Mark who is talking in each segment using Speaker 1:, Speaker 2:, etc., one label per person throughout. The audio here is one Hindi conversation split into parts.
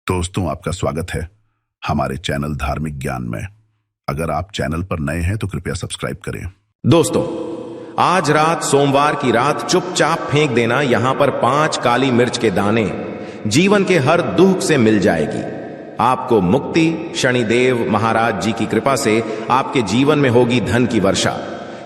Speaker 1: दोस्तों, आपका स्वागत है हमारे चैनल धार्मिक ज्ञान में। अगर आप चैनल पर नए हैं तो कृपया सब्सक्राइब करें।
Speaker 2: दोस्तों, आज रात सोमवार की रात चुपचाप फेंक देना यहां पर 5 काली मिर्च के दाने जीवन के हर दुख से मिल जाएगी। आपको मुक्ति शनिदेव महाराज जी की कृपा से आपके जीवन में होगी धन की वर्षा।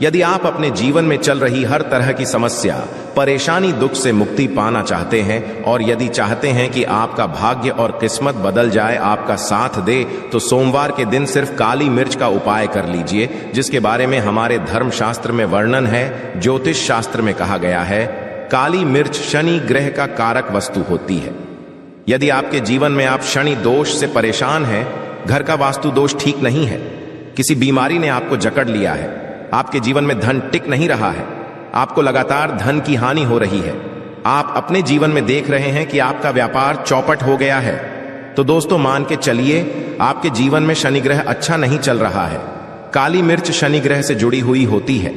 Speaker 2: यदि आप अपने जीवन में चल रही हर तरह की समस्या परेशानी दुख से मुक्ति पाना चाहते हैं और यदि चाहते हैं कि आपका भाग्य और किस्मत बदल जाए, आपका साथ दे, तो सोमवार के दिन सिर्फ काली मिर्च का उपाय कर लीजिए, जिसके बारे में हमारे धर्म शास्त्र में वर्णन है। ज्योतिष शास्त्र में कहा गया है काली मिर्च शनि ग्रह का कारक वस्तु होती है। यदि आपके जीवन में आप शनि दोष से परेशान हैं, घर का वास्तु दोष ठीक नहीं है, किसी बीमारी ने आपको जकड़ लिया है, आपके जीवन में धन टिक नहीं रहा है, आपको लगातार धन की हानि हो रही है, आप अपने जीवन में देख रहे हैं कि आपका व्यापार चौपट हो गया है, तो दोस्तों मान के चलिए आपके जीवन में शनि ग्रह अच्छा नहीं चल रहा है। काली मिर्च शनि ग्रह से जुड़ी हुई होती है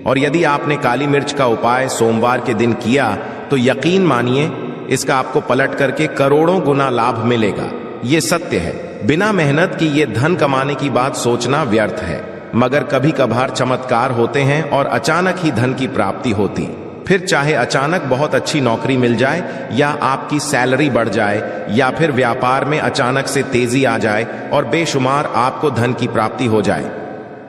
Speaker 2: और यदि आपने काली मिर्च का उपाय सोमवार के दिन किया तो यकीन मानिए इसका आपको पलट करके करोड़ों गुना लाभ मिलेगा। ये सत्य है। बिना मेहनत की ये धन कमाने की बात सोचना व्यर्थ है, मगर कभी कभार चमत्कार होते हैं और अचानक ही धन की प्राप्ति होती। फिर चाहे अचानक बहुत अच्छी नौकरी मिल जाए या आपकी सैलरी बढ़ जाए या फिर व्यापार में अचानक से तेजी आ जाए और बेशुमार आपको धन की प्राप्ति हो जाए।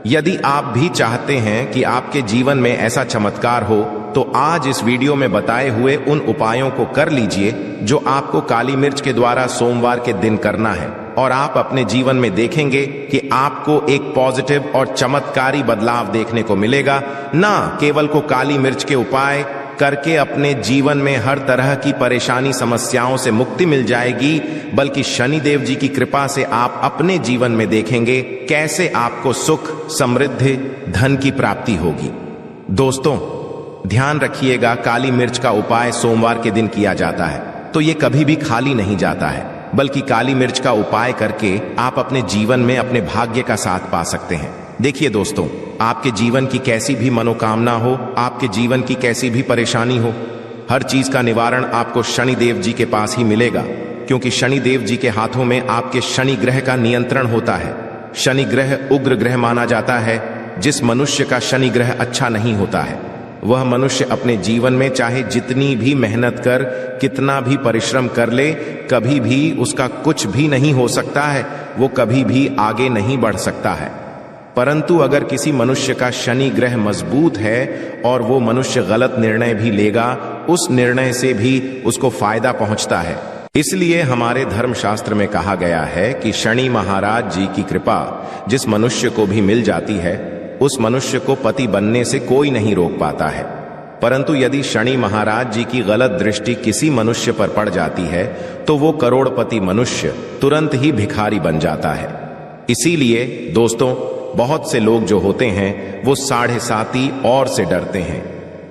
Speaker 2: यदि आप भी चाहते हैं कि आपके जीवन में ऐसा चमत्कार हो तो आज इस वीडियो में बताए हुए उन उपायों को कर लीजिए जो आपको काली मिर्च के द्वारा सोमवार के दिन करना है, और आप अपने जीवन में देखेंगे कि आपको एक पॉजिटिव और चमत्कारी बदलाव देखने को मिलेगा। ना केवल को काली मिर्च के उपाय करके अपने जीवन में हर तरह की परेशानी समस्याओं से मुक्ति मिल जाएगी, बल्कि शनिदेव जी की कृपा से आप अपने जीवन में देखेंगे कैसे आपको सुख समृद्धि धन की प्राप्ति होगी। दोस्तों, ध्यान रखिएगा, काली मिर्च का उपाय सोमवार के दिन किया जाता है तो ये कभी भी खाली नहीं जाता है, बल्कि काली मिर्च का उपाय करके आप अपने जीवन में अपने भाग्य का साथ पा सकते हैं। देखिए दोस्तों, आपके जीवन की कैसी भी मनोकामना हो, आपके जीवन की कैसी भी परेशानी हो, हर चीज का निवारण आपको शनिदेव जी के पास ही मिलेगा, क्योंकि शनिदेव जी के हाथों में आपके शनि ग्रह का नियंत्रण होता है। शनि ग्रह उग्र ग्रह माना जाता है। जिस मनुष्य का शनि ग्रह अच्छा नहीं होता है वह मनुष्य अपने जीवन में चाहे जितनी भी मेहनत कर, कितना भी परिश्रम कर ले, कभी भी उसका कुछ भी नहीं हो सकता है, वो कभी भी आगे नहीं बढ़ सकता है। परंतु अगर किसी मनुष्य का शनि ग्रह मजबूत है और वो मनुष्य गलत निर्णय भी लेगा, उस निर्णय से भी उसको फायदा पहुंचता है। इसलिए हमारे धर्मशास्त्र में कहा गया है कि शनि महाराज जी की कृपा जिस मनुष्य को भी मिल जाती है, उस मनुष्य को पति बनने से कोई नहीं रोक पाता है। परंतु यदि शनि महाराज जी की गलत दृष्टि किसी मनुष्य पर पड़ जाती है तो वो करोड़पति मनुष्य तुरंत ही भिखारी बन जाता है। इसीलिए दोस्तों, बहुत से लोग जो होते हैं वो 7.5 और से डरते हैं।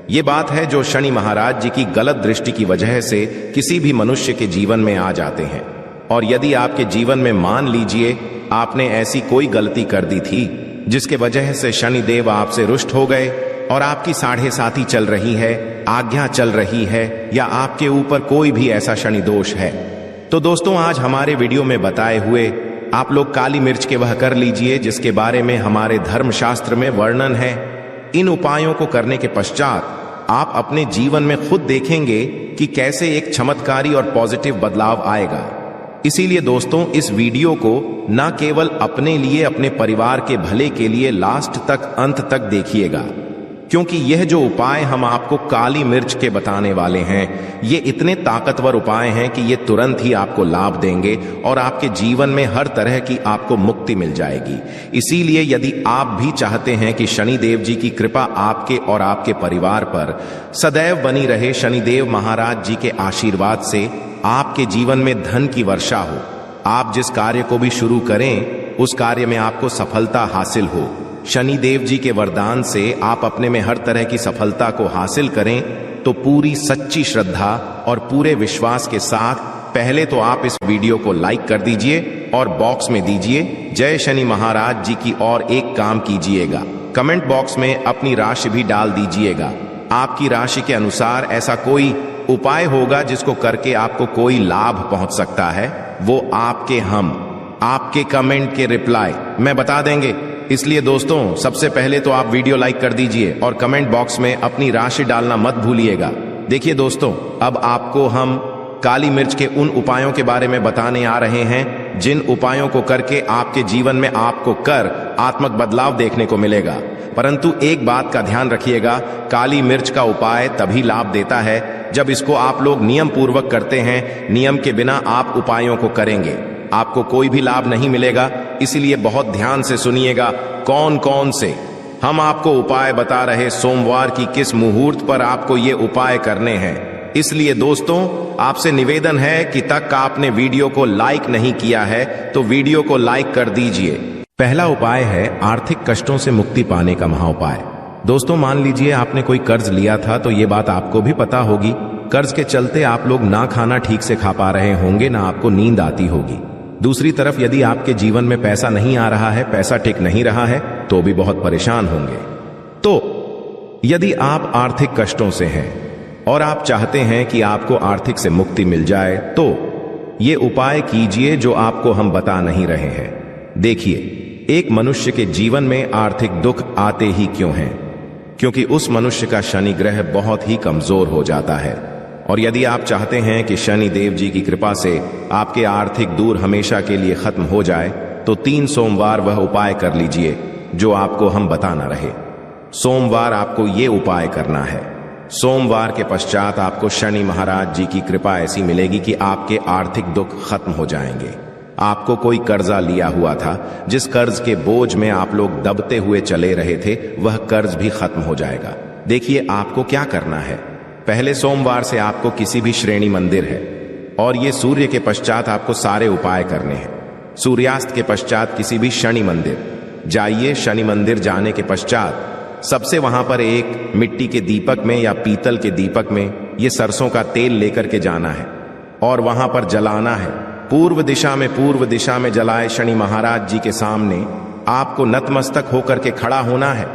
Speaker 2: ये बात है जो शनि महाराज जी की गलत दृष्टि की वजह से किसी भी मनुष्य के जीवन में आ जाते हैं। और यदि आपके जीवन में मान लीजिए आपने ऐसी कोई गलती कर दी थी जिसके वजह से शनिदेव आपसे रुष्ट हो गए और आपकी 7.5 चल रही है, आज्ञा चल रही है, या आपके ऊपर कोई भी ऐसा शनि दोष है, तो दोस्तों आज हमारे वीडियो में बताए हुए आप लोग काली मिर्च के वह कर लीजिए जिसके बारे में हमारे धर्मशास्त्र में वर्णन है। इन उपायों को करने के पश्चात आप अपने जीवन में खुद देखेंगे कि कैसे एक चमत्कारी और पॉजिटिव बदलाव आएगा। इसीलिए दोस्तों, इस वीडियो को न केवल अपने लिए, अपने परिवार के भले के लिए लास्ट तक, अंत तक देखिएगा, क्योंकि यह जो उपाय हम आपको काली मिर्च के बताने वाले हैं, ये इतने ताकतवर उपाय हैं कि ये तुरंत ही आपको लाभ देंगे और आपके जीवन में हर तरह की आपको मुक्ति मिल जाएगी। इसीलिए यदि आप भी चाहते हैं कि शनिदेव जी की कृपा आपके और आपके परिवार पर सदैव बनी रहे, शनिदेव महाराज जी के आशीर्वाद से आपके जीवन में धन की वर्षा हो, आप जिस कार्य को भी शुरू करें उस कार्य में आपको सफलता हासिल हो, शनिदेव जी के वरदान से आप अपने में हर तरह की सफलता को हासिल करें, तो पूरी सच्ची श्रद्धा और पूरे विश्वास के साथ पहले तो आप इस वीडियो को लाइक कर दीजिए और बॉक्स में दीजिए जय शनि महाराज जी की, और एक काम कीजिएगा, कमेंट बॉक्स में अपनी राशि भी डाल दीजिएगा। आपकी राशि के अनुसार ऐसा कोई उपाय होगा जिसको करके आपको कोई लाभ पहुंच सकता है, वो आपके कमेंट के रिप्लाई में बता देंगे। इसलिए दोस्तों, सबसे पहले तो आप वीडियो लाइक कर दीजिए और कमेंट बॉक्स में अपनी राशि डालना मत भूलिएगा। देखिए दोस्तों, अब आपको हम काली मिर्च के उन उपायों के बारे में बताने आ रहे हैं जिन उपायों को करके आपके जीवन में आपको आत्मक बदलाव देखने को मिलेगा। परंतु एक बात का ध्यान रखिएगा, काली मिर्च का उपाय तभी लाभ देता है जब इसको आप लोग नियम पूर्वक करते हैं। नियम के बिना आप उपायों को करेंगे, आपको कोई भी लाभ नहीं मिलेगा। इसीलिए बहुत ध्यान से सुनिएगा कौन कौन से हम आपको उपाय बता रहे, सोमवार की किस मुहूर्त पर आपको ये उपाय करने हैं। इसलिए दोस्तों, आपसे निवेदन है कि तक आपने वीडियो को लाइक नहीं किया है तो वीडियो को लाइक कर दीजिए। पहला उपाय है आर्थिक कष्टों से मुक्ति पाने का महाउपाय। दोस्तों, मान लीजिए आपने कोई कर्ज लिया था, तो ये बात आपको भी पता होगी। कर्ज के चलते आप लोग ना खाना ठीक से खा पा रहे होंगे, ना आपको नींद आती होगी। दूसरी तरफ यदि आपके जीवन में पैसा नहीं आ रहा है, पैसा टिक नहीं रहा है, तो भी बहुत परेशान होंगे। तो यदि आप आर्थिक कष्टों से हैं और आप चाहते हैं कि आपको आर्थिक से मुक्ति मिल जाए, तो ये उपाय कीजिए जो आपको हम बता नहीं रहे हैं। देखिए, एक मनुष्य के जीवन में आर्थिक दुख आते ही क्यों हैं? क्योंकि उस मनुष्य का शनि ग्रह बहुत ही कमजोर हो जाता है। और यदि आप चाहते हैं कि शनि देव जी की कृपा से आपके आर्थिक दूर हमेशा के लिए खत्म हो जाए, तो 3 सोमवार वह उपाय कर लीजिए जो आपको हम बता न रहे। सोमवार आपको ये उपाय करना है। सोमवार के पश्चात आपको शनि महाराज जी की कृपा ऐसी मिलेगी कि आपके आर्थिक दुख खत्म हो जाएंगे। आपको कोई कर्जा लिया हुआ था, जिस कर्ज के बोझ में आप लोग दबते हुए चले रहे थे, वह कर्ज भी खत्म हो जाएगा। देखिए, आपको क्या करना है। पहले सोमवार से आपको किसी भी श्रेणी मंदिर है और ये सूर्य के पश्चात आपको सारे उपाय करने हैं। सूर्यास्त के पश्चात किसी भी शनि मंदिर जाइए। शनि मंदिर जाने के पश्चात सबसे वहां पर एक मिट्टी के दीपक में या पीतल के दीपक में ये सरसों का तेल लेकर के जाना है और वहां पर जलाना है। पूर्व दिशा में जलाए शनि महाराज जी के सामने आपको नतमस्तक होकर के खड़ा होना है।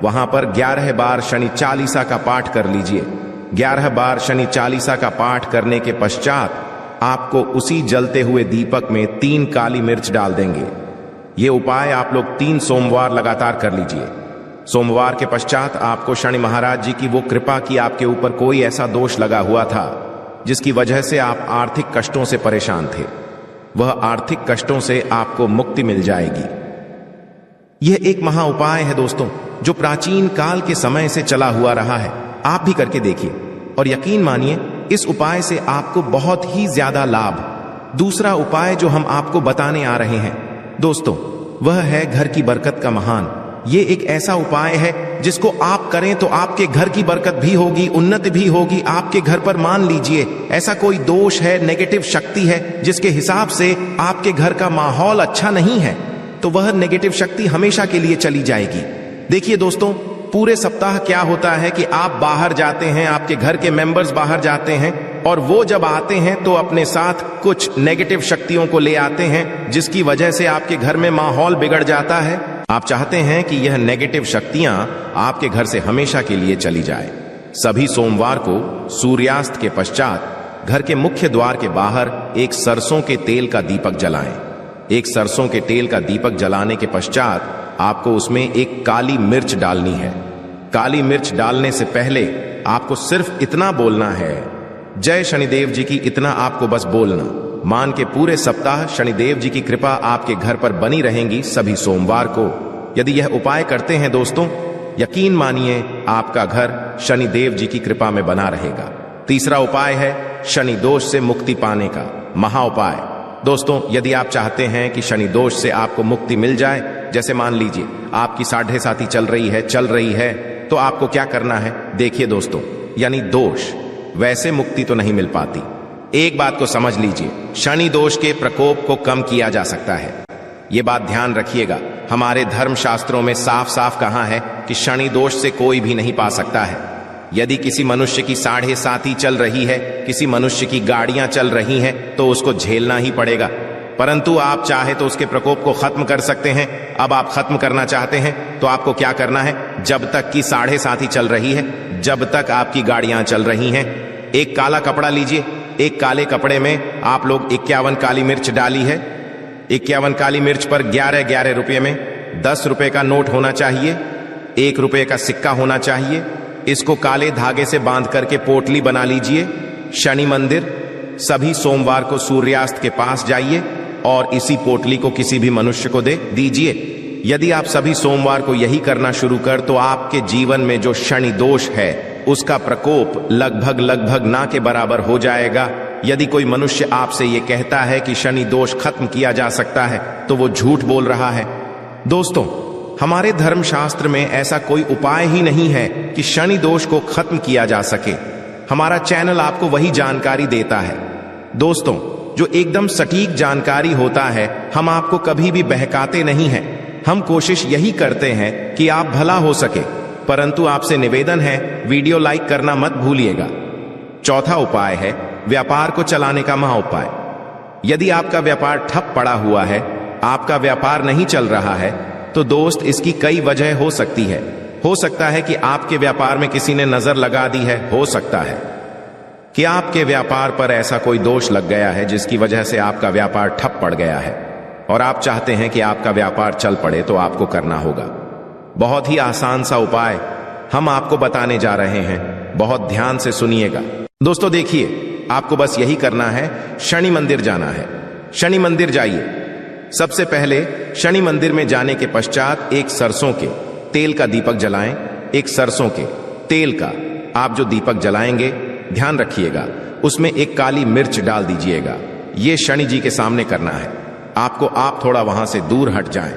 Speaker 2: वहां पर 11 बार शनि चालीसा का पाठ कर लीजिए। 11 बार शनि चालीसा का पाठ करने के पश्चात आपको उसी जलते हुए दीपक में 3 काली मिर्च डाल देंगे। ये उपाय आप लोग 3 सोमवार लगातार कर लीजिए। सोमवार के पश्चात आपको शनि महाराज जी की वो कृपा की आपके ऊपर कोई ऐसा दोष लगा हुआ था जिसकी वजह से आप आर्थिक कष्टों से परेशान थे, वह आर्थिक कष्टों से आपको मुक्ति मिल जाएगी। यह एक महा उपाय है दोस्तों, जो प्राचीन काल के समय से चला हुआ रहा है। आप भी करके देखिए और यकीन मानिए, इस उपाय से आपको बहुत ही ज्यादा लाभ। दूसरा उपाय जो हम आपको बताने आ रहे हैं दोस्तों, वह है घर की बरकत का महान। ये एक ऐसा उपाय है जिसको आप करें तो आपके घर की बरकत भी होगी, उन्नति भी होगी। आपके घर पर मान लीजिए ऐसा कोई दोष है, नेगेटिव शक्ति है, जिसके हिसाब से आपके घर का माहौल अच्छा नहीं है, तो वह नेगेटिव शक्ति हमेशा के लिए चली जाएगी। देखिए दोस्तों, पूरे सप्ताह क्या होता है कि आप बाहर जाते हैं, आपके घर के मेंबर्स बाहर जाते हैं और वो जब आते हैं तो अपने साथ कुछ नेगेटिव शक्तियों को ले आते हैं, जिसकी वजह से आपके घर में माहौल बिगड़ जाता है। आप चाहते हैं कि यह नेगेटिव शक्तियां आपके घर से हमेशा के लिए चली जाए। सभी सोमवार को सूर्यास्त के पश्चात घर के मुख्य द्वार के बाहर एक सरसों के तेल का दीपक जलाएं। एक सरसों के तेल का दीपक जलाने के पश्चात आपको उसमें एक काली मिर्च डालनी है। काली मिर्च डालने से पहले आपको सिर्फ इतना बोलना है, जय शनिदेव जी की। इतना आपको बस बोलना। मान के पूरे सप्ताह शनिदेव जी की कृपा आपके घर पर बनी रहेंगी। सभी सोमवार को यदि यह उपाय करते हैं दोस्तों, यकीन मानिए आपका घर शनिदेव जी की कृपा में बना रहेगा। तीसरा उपाय है शनि दोष से मुक्ति पाने का महा उपाय। दोस्तों, यदि आप चाहते हैं कि शनि दोष से आपको मुक्ति मिल जाए, जैसे मान लीजिए आपकी 7.5 चल रही है, तो आपको क्या करना है। देखिए दोस्तों, यानी दोष वैसे मुक्ति तो नहीं मिल पाती। एक बात को समझ लीजिए, शनि दोष के प्रकोप को कम किया जा सकता है। ये बात ध्यान रखिएगा। हमारे धर्म शास्त्रों में साफ साफ कहा है कि शनि दोष से कोई भी नहीं पा सकता है। यदि किसी मनुष्य की 7.5 चल रही है, किसी मनुष्य की गाड़ियां चल रही हैं, तो उसको झेलना ही पड़ेगा। परंतु आप चाहे तो उसके प्रकोप को खत्म कर सकते हैं। अब आप खत्म करना चाहते हैं तो आपको क्या करना है, जब तक की 7.5 चल रही है, जब तक आपकी गाड़ियां चल रही हैं, एक काला कपड़ा लीजिए। एक काले कपड़े में आप लोग 51 काली मिर्च डाली है। 51 काली मिर्च पर 11 रुपए में 10 रुपए का नोट होना चाहिए, 1 रुपए का सिक्का होना चाहिए। इसको काले धागे से बांध करके पोटली बना लीजिए। शनि मंदिर सभी सोमवार को सूर्यास्त के पास जाइए और इसी पोटली को किसी भी मनुष्य को दे दीजिए। यदि आप सभी सोमवार को यही करना शुरू कर तो आपके जीवन में जो शनि दोष है उसका प्रकोप लगभग ना के बराबर हो जाएगा। यदि कोई मनुष्य आपसे यह कहता है कि शनि दोष खत्म किया जा सकता है तो वो झूठ बोल रहा है। दोस्तों, हमारे धर्मशास्त्र में ऐसा कोई उपाय ही नहीं है कि शनि दोष को खत्म किया जा सके। हमारा चैनल आपको वही जानकारी देता है। दोस्तों, जो एकदम सटीक जानकारी होता है हम आपको कभी भी बहकाते नहीं हैं। हम कोशिश यही करते हैं कि आप भला हो सके, परंतु आपसे निवेदन है वीडियो लाइक करना मत भूलिएगा। चौथा उपाय है व्यापार को चलाने का महा उपाय। यदि आपका व्यापार ठप पड़ा हुआ है, आपका व्यापार नहीं चल रहा है, तो दोस्त इसकी कई वजह हो सकती है। हो सकता है कि आपके व्यापार में किसी ने नजर लगा दी है। हो सकता है कि आपके व्यापार पर ऐसा कोई दोष लग गया है जिसकी वजह से आपका व्यापार ठप पड़ गया है और आप चाहते हैं कि आपका व्यापार चल पड़े। तो आपको करना होगा बहुत ही आसान सा उपाय हम आपको बताने जा रहे हैं। बहुत ध्यान से सुनिएगा। दोस्तों देखिए, आपको बस यही करना है, शनि मंदिर जाना है। शनि मंदिर जाइए। सबसे पहले शनि मंदिर में जाने के पश्चात एक सरसों के तेल का दीपक जलाएं। एक सरसों के तेल का आप जो दीपक जलाएंगे, ध्यान रखिएगा उसमें एक काली मिर्च डाल दीजिएगा। यह शनि जी के सामने करना है आपको। आप थोड़ा वहां से दूर हट जाएं।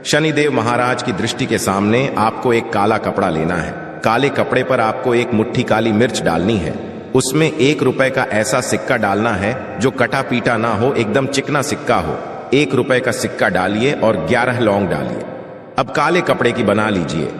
Speaker 2: शनिदेव महाराज की दृष्टि के सामने आपको एक काला कपड़ा लेना है। काले कपड़े पर आपको एक मुट्ठी काली मिर्च डालनी है। उसमें 1 रुपए का ऐसा सिक्का डालना है जो कटा पीटा ना हो, एकदम चिकना सिक्का हो। 1 रुपए का सिक्का डालिए और 11 लौंग डालिए। अब काले कपड़े की बना लीजिए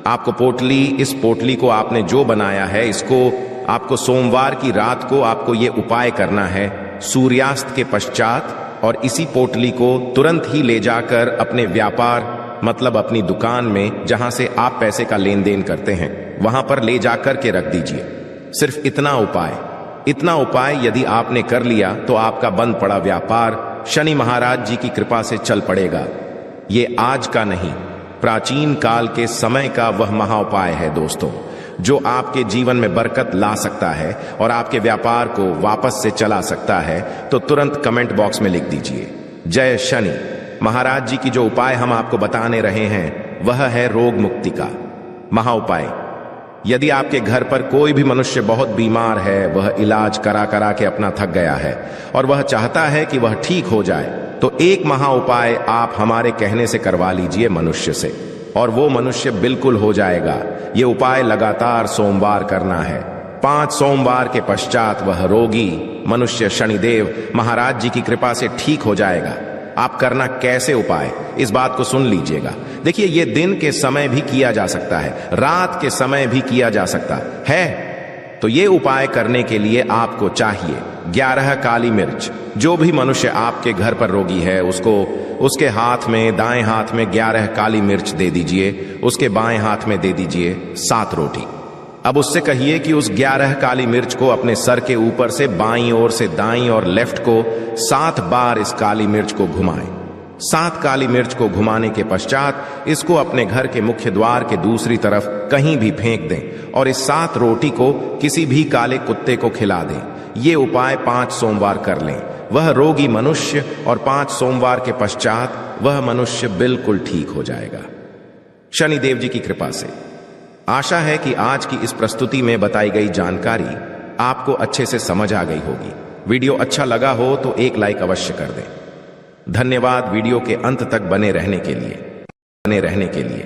Speaker 2: आपको पोटली। इस पोटली को आपने जो बनाया है, इसको आपको सोमवार की रात को आपको ये उपाय करना है सूर्यास्त के पश्चात, और इसी पोटली को तुरंत ही ले जाकर अपने व्यापार मतलब अपनी दुकान में जहां से आप पैसे का लेन देन करते हैं वहां पर ले जाकर के रख दीजिए। सिर्फ इतना उपाय यदि आपने कर लिया तो आपका बंद पड़ा व्यापार शनि महाराज जी की कृपा से चल पड़ेगा। ये आज का नहीं, प्राचीन काल के समय का वह महा उपाय है दोस्तों, जो आपके जीवन में बरकत ला सकता है और आपके व्यापार को वापस से चला सकता है। तो तुरंत कमेंट बॉक्स में लिख दीजिए जय शनि महाराज जी की। जो उपाय हम आपको बताने रहे हैं वह है रोग मुक्ति का महा उपाय। यदि आपके घर पर कोई भी मनुष्य बहुत बीमार है, वह इलाज करा के अपना थक गया है और वह चाहता है कि वह ठीक हो जाए, तो एक महा उपाय आप हमारे कहने से करवा लीजिए मनुष्य से, और वो मनुष्य बिल्कुल हो जाएगा। ये उपाय लगातार सोमवार करना है। 5 सोमवार के पश्चात वह रोगी मनुष्य शनिदेव महाराज जी की कृपा से ठीक हो जाएगा। आप करना कैसे उपाय, इस बात को सुन लीजिएगा। देखिए, ये दिन के समय भी किया जा सकता है, रात के समय भी किया जा सकता है। तो ये उपाय करने के लिए आपको चाहिए 11 काली मिर्च। जो भी मनुष्य आपके घर पर रोगी है उसको उसके हाथ में, दाएं हाथ में 11 काली मिर्च दे दीजिए, उसके बाएं हाथ में दे दीजिए 7 रोटी। अब उससे कहिए कि उस 11 काली मिर्च को अपने सर के ऊपर से बाईं ओर से दाईं और लेफ्ट को 7 बार इस काली मिर्च को घुमाएं। 7 काली मिर्च को घुमाने के पश्चात इसको अपने घर के मुख्य द्वार के दूसरी तरफ कहीं भी फेंक दें और इस 7 रोटी को किसी भी काले कुत्ते को खिला दें। ये उपाय 5 सोमवार कर लें, वह रोगी मनुष्य, और 5 सोमवार के पश्चात वह मनुष्य बिल्कुल ठीक हो जाएगा शनिदेव जी की कृपा से। आशा है कि आज की इस प्रस्तुति में बताई गई जानकारी आपको अच्छे से समझ आ गई होगी। वीडियो अच्छा लगा हो तो एक लाइक अवश्य कर दें। धन्यवाद वीडियो के अंत तक बने रहने के लिए।